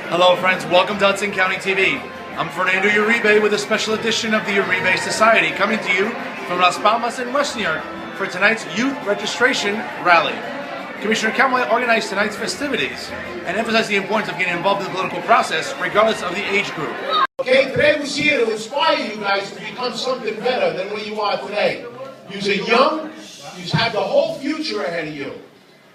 Hello friends, welcome to Hudson County TV. I'm Fernando Uribe with a special edition of the Uribe Society coming to you from Las Palmas in West New York for tonight's youth registration rally. Commissioner Count Wiley organized tonight's festivities and emphasized the importance of getting involved in the political process regardless of the age group. Okay, today was here to inspire you guys to become something better than what you are today. You're young, you have the whole future ahead of you.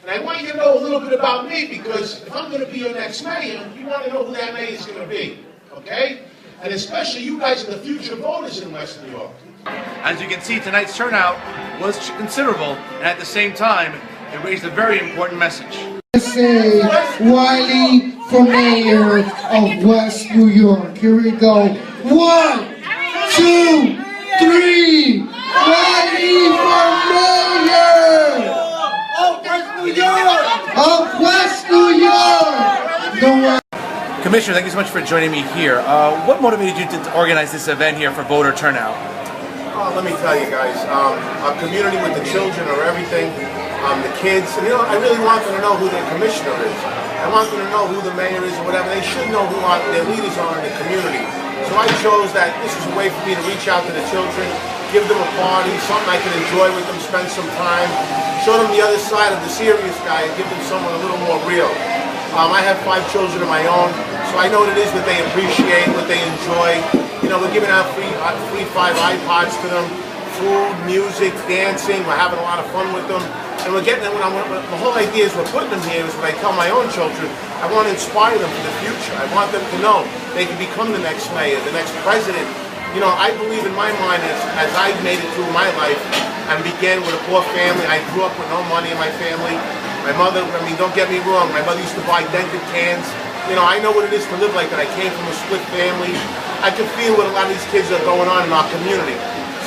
And I want you to know a little bit about me, because if I'm going to be your next mayor, you want to know who that mayor is going to be, okay? And especially you guys are the future voters in West New York. As you can see, tonight's turnout was considerable, and at the same time, it raised a very important message. This is Wiley for mayor of West New York. Here we go. 1, 2, 3. Wiley for mayor of West New York. Commissioner, thank you so much for joining me here. What motivated you to organize this event here for voter turnout? Let me tell you guys, our community with the children are everything. The kids, and I really want them to know who their commissioner is. I want them to know who the mayor is or whatever. They should know who their leaders are in the community. So I chose that this is a way for me to reach out to the children, give them a party, something I can enjoy with them, spend some time, show them the other side of the serious guy and give them someone a little more real. I have 5 children of my own, so I know what it is that they appreciate, what they enjoy. You know, we're giving out free 5 iPods to them, food, music, dancing. We're having a lot of fun with them. And we're getting them, the whole idea is we're putting them here is when I tell my own children, I want to inspire them for the future. I want them to know they can become the next mayor, the next president. You know, I believe in my mind as I made it through my life and began with a poor family. I grew up with no money in my family. My mother, I mean, don't get me wrong, my mother used to buy dented cans. You know, I know what it is to live like that. I came from a split family. I can feel what a lot of these kids are going on in our community.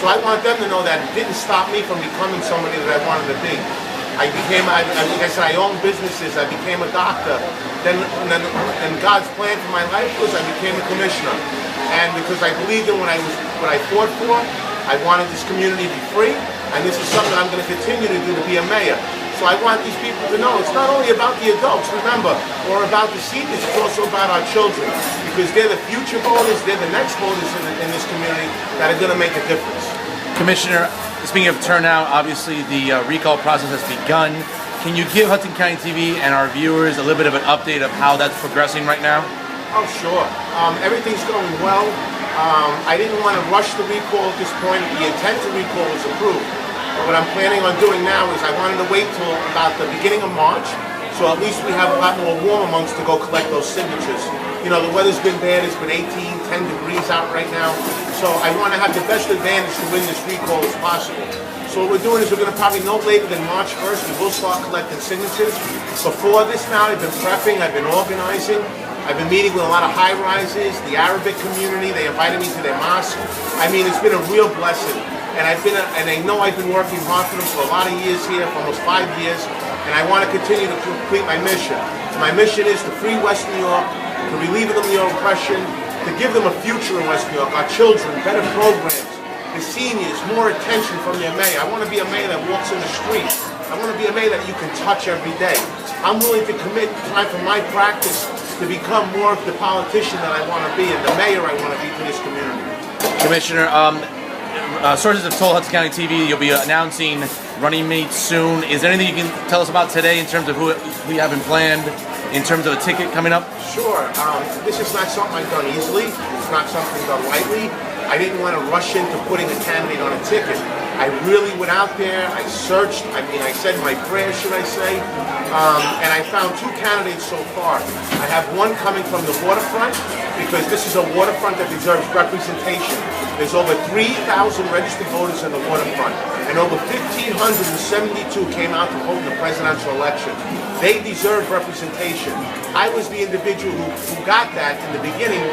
So I want them to know that it didn't stop me from becoming somebody that I wanted to be. I became, like I said, I owned businesses. I became a doctor. Then God's plan for my life was I became a commissioner. And because I believed in what I fought for, I wanted this community to be free. And this is something I'm going to continue to do, to be a mayor. So I want these people to know it's not only about the adults, remember, or about the seniors, it's also about our children. Because they're the future voters, they're the next voters in this community that are going to make a difference. Commissioner, speaking of turnout, obviously the recall process has begun. Can you give Hudson County TV and our viewers a little bit of an update of how that's progressing right now? Oh, sure. Everything's going well. I didn't want to rush the recall at this point. The intent to recall was approved. What I'm planning on doing now is I wanted to wait till about the beginning of March, so at least we have a lot more warmer months to go collect those signatures. You know, the weather's been bad. It's been 10 degrees out right now. So I want to have the best advantage to win this recall as possible. So what we're doing is we're going to probably no later than March 1st, we will start collecting signatures. Before this now, I've been prepping, I've been organizing. I've been meeting with a lot of high-rises, the Arabic community. They invited me to their mosque. I mean, it's been a real blessing. And I know I've been working hard for them for a lot of years here, for almost 5 years, and I want to continue to complete my mission. My mission is to free West New York, to relieve them of their oppression, to give them a future in West New York, our children, better programs, the seniors, more attention from their mayor. I want to be a mayor that walks in the street. I want to be a mayor that you can touch every day. I'm willing to commit time from my practice to become more of the politician that I want to be and the mayor I want to be to this community. Commissioner, sources have told Hudson County TV you'll be announcing running mates soon. Is there anything you can tell us about today in terms of who we haven't planned, in terms of a ticket coming up? Sure. This is not something I've done easily. It's not something done lightly. I didn't want to rush into putting a candidate on a ticket. I really went out there, I searched, I said my prayers, should I say, and I found 2 candidates so far. I have one coming from the waterfront, because this is a waterfront that deserves representation. There's over 3,000 registered voters in the waterfront, and over 1,572 came out to vote in the presidential election. They deserve representation. I was the individual who got that in the beginning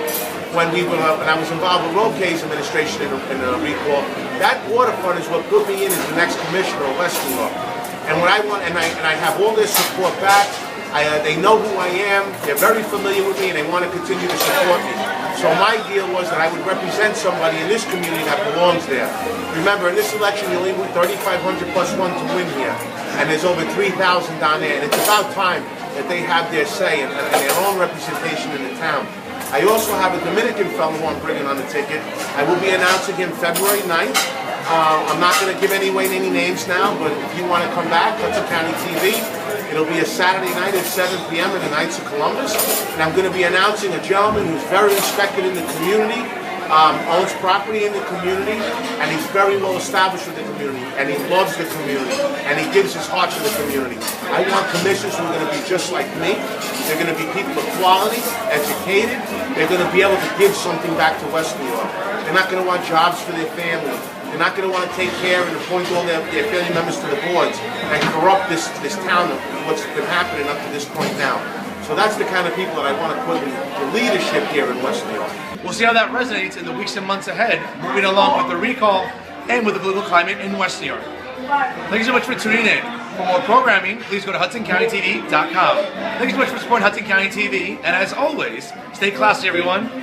when I was involved with Roquet's administration in the recall. That waterfront is what put me in as the next commissioner of West New York. And what I want, and I have all their support back. They know who I am. They're very familiar with me, and they want to continue to support me. So my deal was that I would represent somebody in this community that belongs there. Remember, in this election, you only need 3,500 plus 1 to win here, and there's over 3,000 down there. And it's about time that they have their say and their own representation in the town. I also have a Dominican fellow who I'm bringing on the ticket. I will be announcing him February 9th. I'm not going to give any names now, but if you want to come back, Hudson County TV. It'll be a Saturday night at 7 p.m. in the Knights of Columbus. And I'm going to be announcing a gentleman who's very respected in the community, owns property in the community, and he's very well established with the community, and he loves the community, and he gives his heart to the community. I want commissioners who are going to be just like me. They're going to be people of quality, educated. They're going to be able to give something back to West New York. They're not going to want jobs for their family. They're not going to want to take care and appoint all their family members to the boards and corrupt this town of what's been happening up to this point now. So that's the kind of people that I want to put in the leadership here in West New York. We'll see how that resonates in the weeks and months ahead, moving along with the recall and with the political climate in West New York. Thank you so much for tuning in. For more programming, please go to HudsonCountyTV.com. Thank you so much for supporting Hudson County TV, and as always, stay classy, everyone.